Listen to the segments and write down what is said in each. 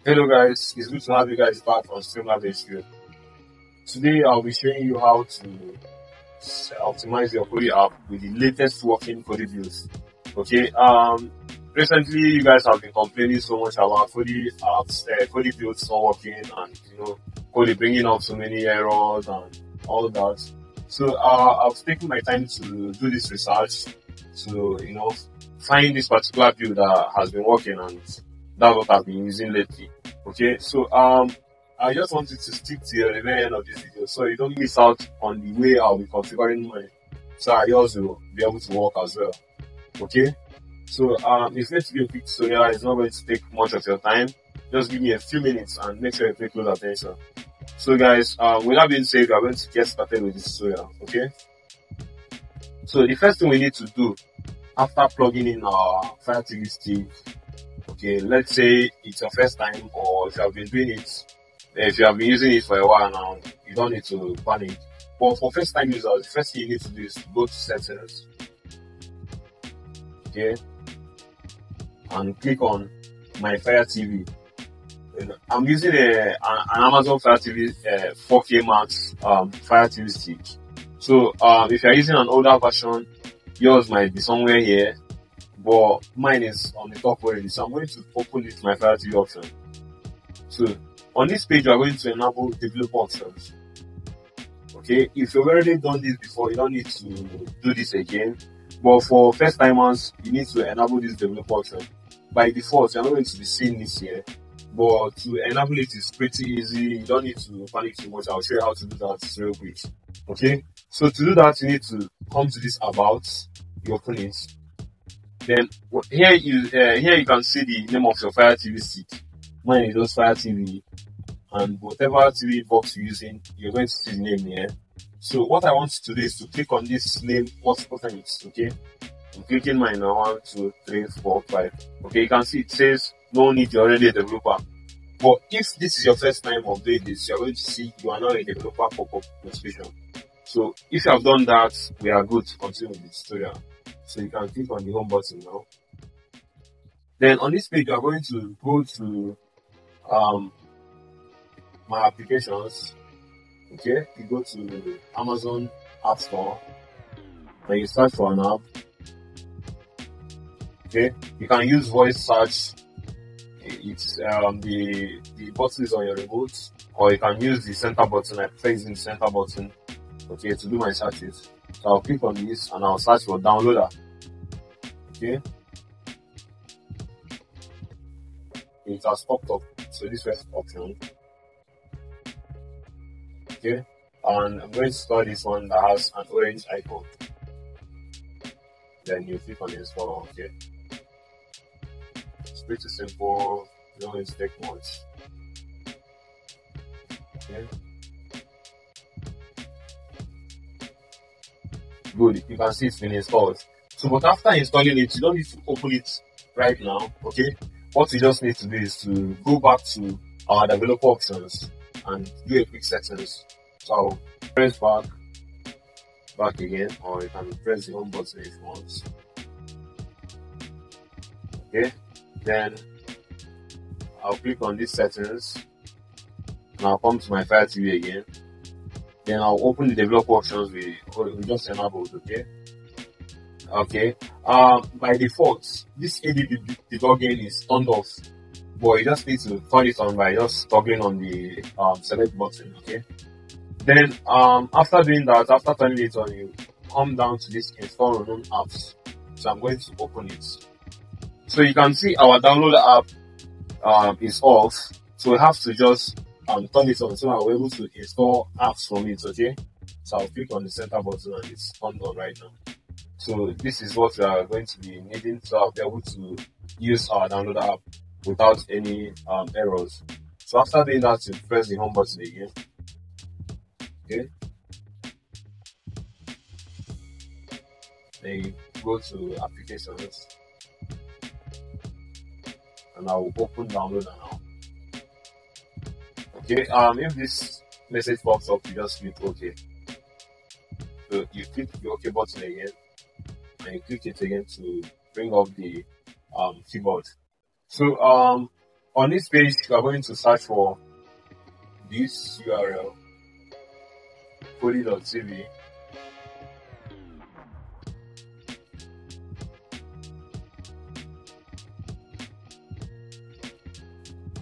Hello guys, it's good to have you guys back on Streamlab HQ. Today I'll be showing you how to optimize your Kodi app with the latest working Kodi builds. Okay, recently you guys have been complaining so much about Kodi apps, Kodi builds not working, and Kodi bringing up so many errors and all that. So I've taken my time to do this research to find this particular build that has been working, and that's what I've been using lately. Okay, so I just wanted to stick to the very end of this video so you don't miss out on the way I'll be configuring mine, so I also be able to work as well. Okay, so it's going to be a quick tutorial. It's not going to take much of your time. Just give me a few minutes and make sure you pay close attention. So guys, with that being said, we are going to get started with this tutorial. Okay, so the first thing we need to do after plugging in our Fire TV stick, okay, let's say it's your first time, or if you have been doing it, if you have been using it for a while now, you don't need to panic. But for first time users, the first thing you need to do is to go to settings, okay, and click on my Fire TV. I'm using an Amazon Fire TV 4K Max Fire TV stick. So if you're using an older version, yours might be somewhere here, but mine is on the top already. So I'm going to open this my Fire TV option. So on this page, we are going to enable developer options. Okay, if you've already done this before, you don't need to do this again. But for first timers, you need to enable this developer option. By default, you're not going to be seeing this here, but to enable it is pretty easy. You don't need to panic too much. I'll show you how to do that real quick. Okay, so to do that, you need to come to this about, you open it. Then here you can see the name of your Fire TV stick. Mine is just Fire TV, and whatever TV box you're using, you're going to see the name here. So what I want to do is to click on this name multiple times. Okay, I'm clicking mine now. 1, 2, 3, 4, 5. Okay, you can see it says no need, you're already a developer. But if this is your first time of doing this, you're going to see you are not a developer pop-up notification. So if you have done that, we are good to continue with the tutorial. So you can click on the home button now. Then on this page, you are going to go to my applications. Okay, you go to Amazon App Store and you search for an app. Okay, you can use voice search. It's the button is on your remote, or you can use the center button. I prefer using the center button, okay, to do my searches. So I'll click on this and I'll search for downloader. Okay, it has popped up. So this first option. Okay, and I'm going to install this one that has an orange icon. Then you click on install. Okay, it's pretty simple. You don't need to take much. Okay, good. You can see it's been installed. So, but after installing it, you don't need to open it right now. Okay, what you just need to do is to go back to our developer options and do a quick settings. So I'll press back again, or you can press the home button if you want. Okay, then I'll click on these settings and I'll come to my Fire TV again. Then I'll open the developer options we just enabled. Okay, by default this ADB debugging is turned off, but you just need to turn it on by just toggling on the select button. Okay, then after doing that, after turning it on, you come down to this install unknown apps. So I'm going to open it. So you can see our download app is off, so we have to just turn it on so I'll be able to install apps from it. Okay, so I'll click on the center button and it's turned on right now. So this is what we are going to be needing, so I'll be able to use our download app without any errors. So after doing that, you press the home button again. Okay, then you go to applications and I will open downloader now. Okay, if this message pops up, you just click OK. So you click the OK button again and you click it again to bring up the keyboard. So On this page, you are going to search for this URL, Kodi.tv.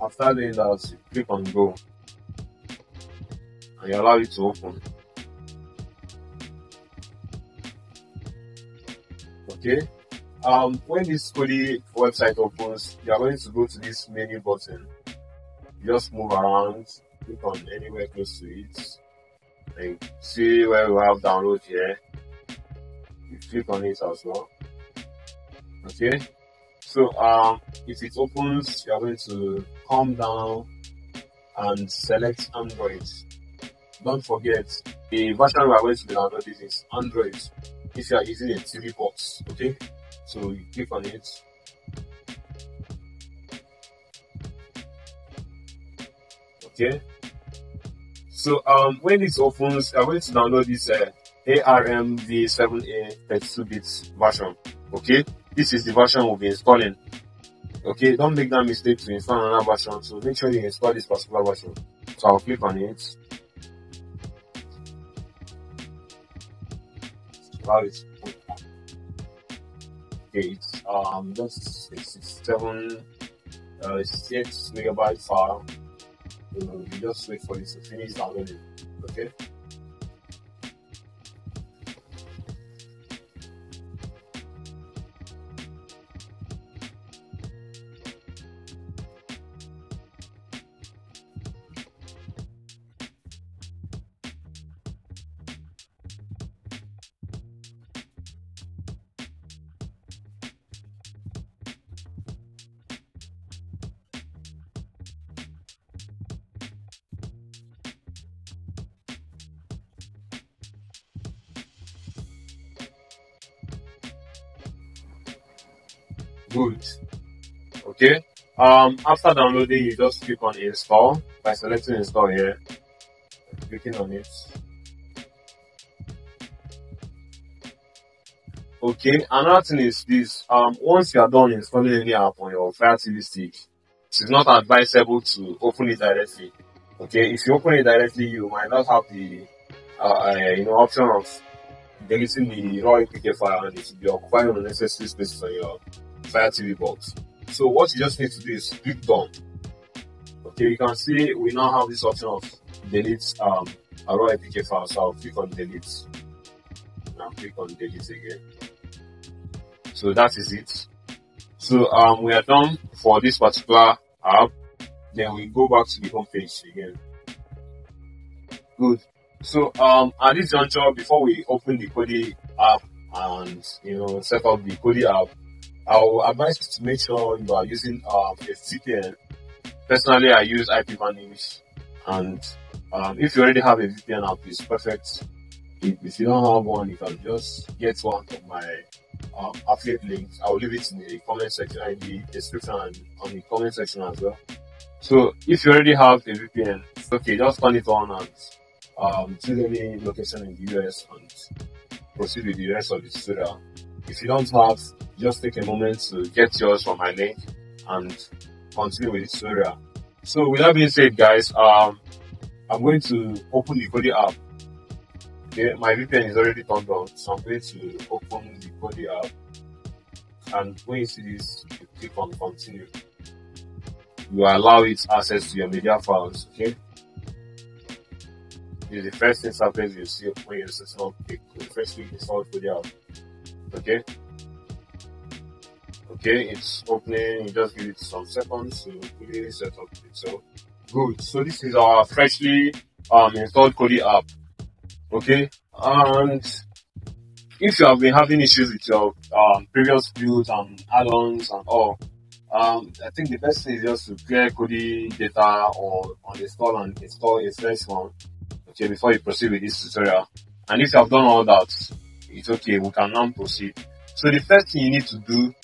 After doing that, you click on go and you allow it to open. Okay. When this Kodi website opens, you are going to go to this menu button. You just move around, click on anywhere close to it, and see where we have download here. You click on it as well. Okay. So if it opens, you are going to come down and select Android. Don't forget, the version we are going to be downloading is Android if you are using a TV box. Okay, so you click on it. Okay, so when this opens, you are going to download this ARM v7A 32-bit version. Okay, this is the version we'll be installing. Okay, don't make that mistake to install another version, so make sure you install this particular version. So I'll click on it. Okay, it's just 6 megabyte file. You just wait for it to finish downloading. Okay. Good. Okay. After downloading, you just click on install by selecting install here, clicking on it. Okay. Another thing is this: once you are done installing any app on your Fire TV stick, it is not advisable to open it directly. Okay. If you open it directly, you might not have the option of deleting the raw APK file, and it will be occupying unnecessary space on your Fire TV box. So what you just need to do is click done. Okay, you can see we now have this option of delete a raw APK file. So I'll click on delete. Now click on delete again. So that is it. So we are done for this particular app. Then we go back to the home page again. Good. So at this juncture, before we open the Kodi app and set up the Kodi app, I will advise you to make sure you are using a VPN. Personally, I use IPVanish, and if you already have a VPN app, it's perfect. If you don't have one, you can just get one of my affiliate links. I will leave it in the comment section, in the description, and on the comment section as well. So if you already have a VPN, it's okay. Just turn it on and choose any location in the US and proceed with the rest of the tutorial. If you don't have, just take a moment to get yours from my link and continue with the tutorial. So with that being said, guys, I'm going to open the Kodi app. Okay, my VPN is already turned on, so I'm going to open the Kodi app. And when you see this, you click on continue. You allow it access to your media files. Okay, this is the first interface you see when you set up the freshly installed Kodi app. Okay, it's opening. You just give it some seconds to fully set up itself. Good. So this is our freshly installed Kodi app. Okay, and if you have been having issues with your previous builds and add-ons and all, I think the best thing is just to clear Kodi data or uninstall and install a fresh one. Okay, before you proceed with this tutorial. And if you have done all that, it's okay. We can now proceed. So the first thing you need to do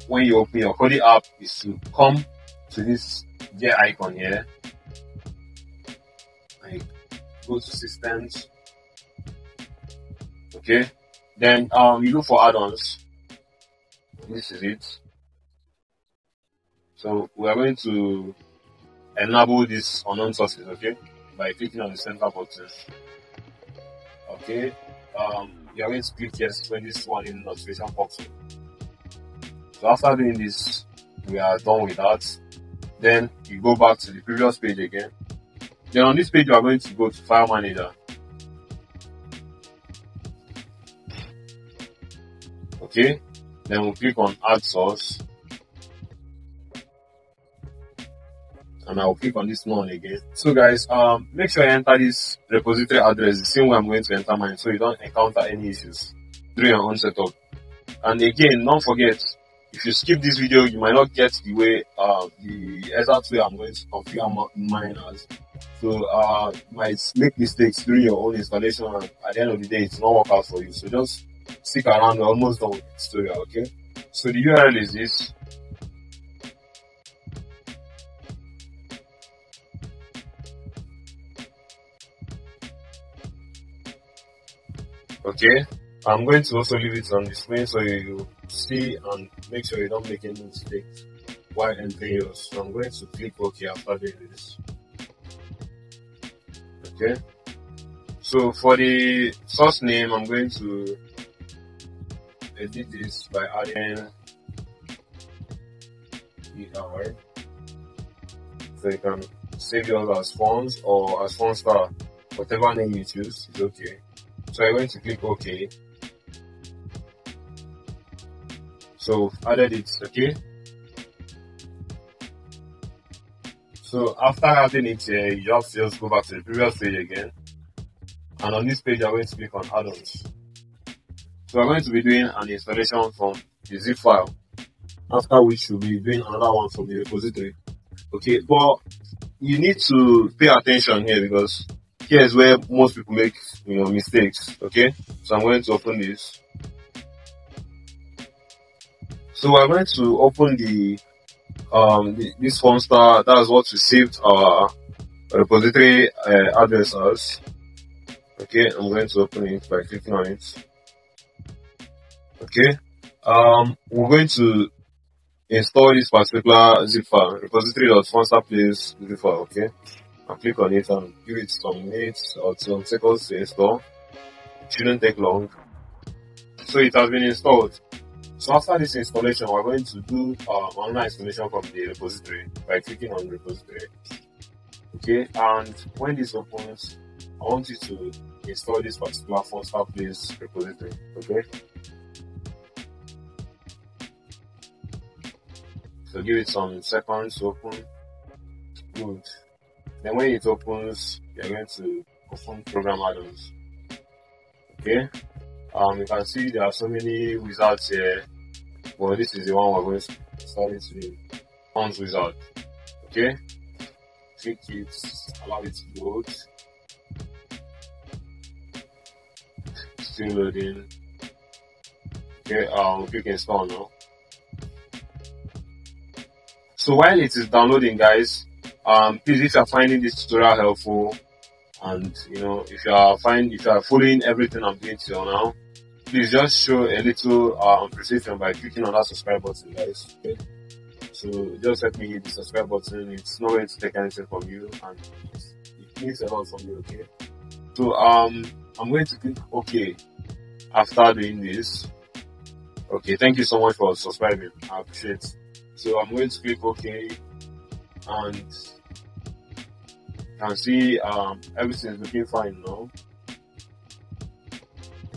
when you open your Kodi app is to come to this gear icon here. And go to systems. Okay, then you look for add-ons. This is it. So we are going to enable this unknown sources, okay, by clicking on the center button. Okay, you are going to click yes when this one in notification pops up. So after doing this, we are done with that. Then you go back to the previous page again. Then on this page, you are going to go to File Manager. Okay, then we'll click on Add Source. And I'll click on this one again. So guys, make sure you enter this repository address the same way I'm going to enter mine, so you don't encounter any issues during your own setup. And again, don't forget, if you skip this video, you might not get the way, the exact way I'm going to configure mine as. So you might make mistakes during your own installation, and at the end of the day, it's not work out for you. So just stick around. We're almost done with the tutorial, okay? So the URL is this. Okay, I'm going to also leave it on the screen so you see and make sure you don't make any mistakes while entering yours. So I'm going to click OK after doing this. Okay, so for the source name, I'm going to edit this by adding ER, so you can save yours as fonts or as font star, whatever name you choose is okay. So I'm going to click OK. So added it, okay. So after adding it here, you just go back to the previous page again. And on this page, I'm going to click on add-ons. So I'm going to be doing an installation from the zip file, after which we'll be doing another one from the repository. Okay, but you need to pay attention here because here is where most people make mistakes. Okay, so I'm going to open this. So we're going to open the this font star. That's what we saved our repository address as. Okay, I'm going to open it by clicking on it. Okay, we're going to install this particular zip file, repository.fontstar.place zip file. Okay, I'll click on it and give it some minutes or some seconds to install. It shouldn't take long. So it has been installed. So after this installation, we're going to do online installation from the repository by clicking on repository. Okay, and when this opens, I want you to install this particular fontstar.place repository. Okay, so give it some seconds to open. Good. Then when it opens, you're going to open program add-ons. Okay, you can see there are so many wizards here, but this is the one we're going to start it with. Fonts wizard. Okay, click it, allow it to load. Still loading. Okay, click install now. So while it is downloading, guys, please, if you are finding this tutorial helpful, and if you are following everything I'm doing till now, please just show a little appreciation by clicking on that subscribe button, guys. Okay, so just help me hit the subscribe button. It's not going to take anything from you, and it means a lot from you. Okay, so I'm going to click OK after doing this. Okay, thank you so much for subscribing. I appreciate it. So I'm going to click OK, and you can see everything is looking fine now.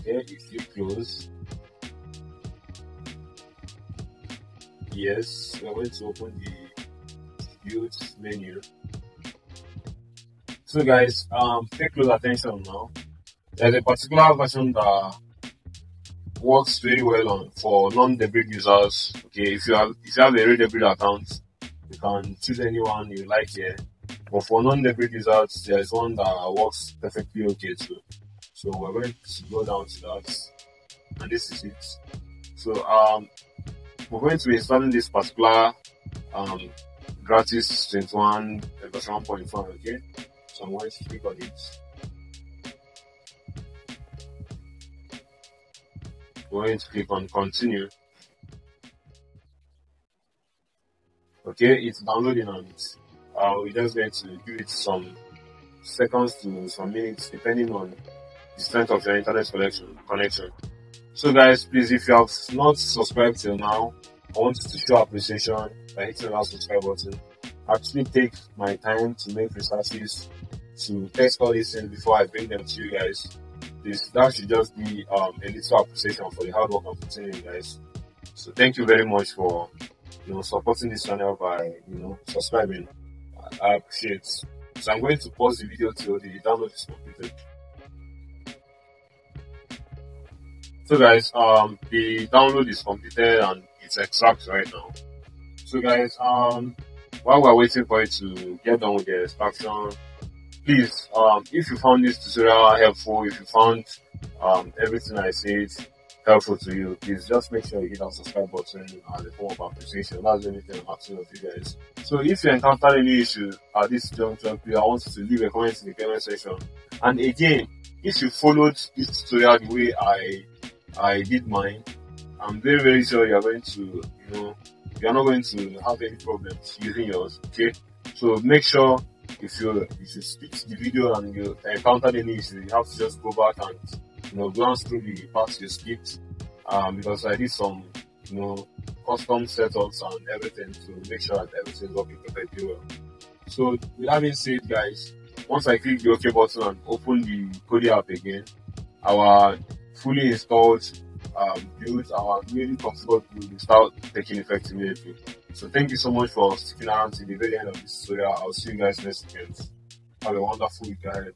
Okay, if you close, yes, we're going to open the build menu. So guys, pay close attention now. There's a particular version that works very well for non-debrid users. Okay, if you have a Redebrid account, you can choose anyone you like here. But for non-debrid users, there is one that works perfectly okay too. So we're going to go down to that, and this is it. So we're going to be installing this particular gratis 21 version 1.5. Okay, so I'm going to click on it. We're going to click on continue. Okay, it's downloading and we're just going to give it some seconds to some minutes depending on the strength of your internet connection. So guys, please, if you have not subscribed till now, I want you to show appreciation by hitting that subscribe button. Actually take my time to make researches, to test all these things before I bring them to you guys. That should just be a little appreciation for the hard work I'm putting in, guys. So thank you very much for supporting this channel by subscribing. I appreciate it. So I'm going to pause the video till the download is completed. So guys, the download is completed and it's extract right now. So guys, while we're waiting for it to get done with the extraction, please, if you found this tutorial helpful, if you found everything I said helpful to you, please just make sure you hit that subscribe button as a form of appreciation. That's the only thing I'm asking of you guys. So if you encounter any issue at this junction, please, I want you to leave a comment in the comment section. And again, if you followed this tutorial the way I did mine, I'm very, very sure you're going to, you're not going to have any problems using yours. Okay, so make sure if you skip the video and you encountered any issue, you have to just go back and glance through the parts you skipped, because I did some custom setups and everything to make sure that everything is working perfectly well. So with that being said, guys, once I click the OK button and open the Kodi app again, our fully installed build, our really comfortable build will start taking effect immediately. So thank you so much for sticking around to the very end of this tutorial. I'll see you guys next weekend. Have a wonderful week ahead.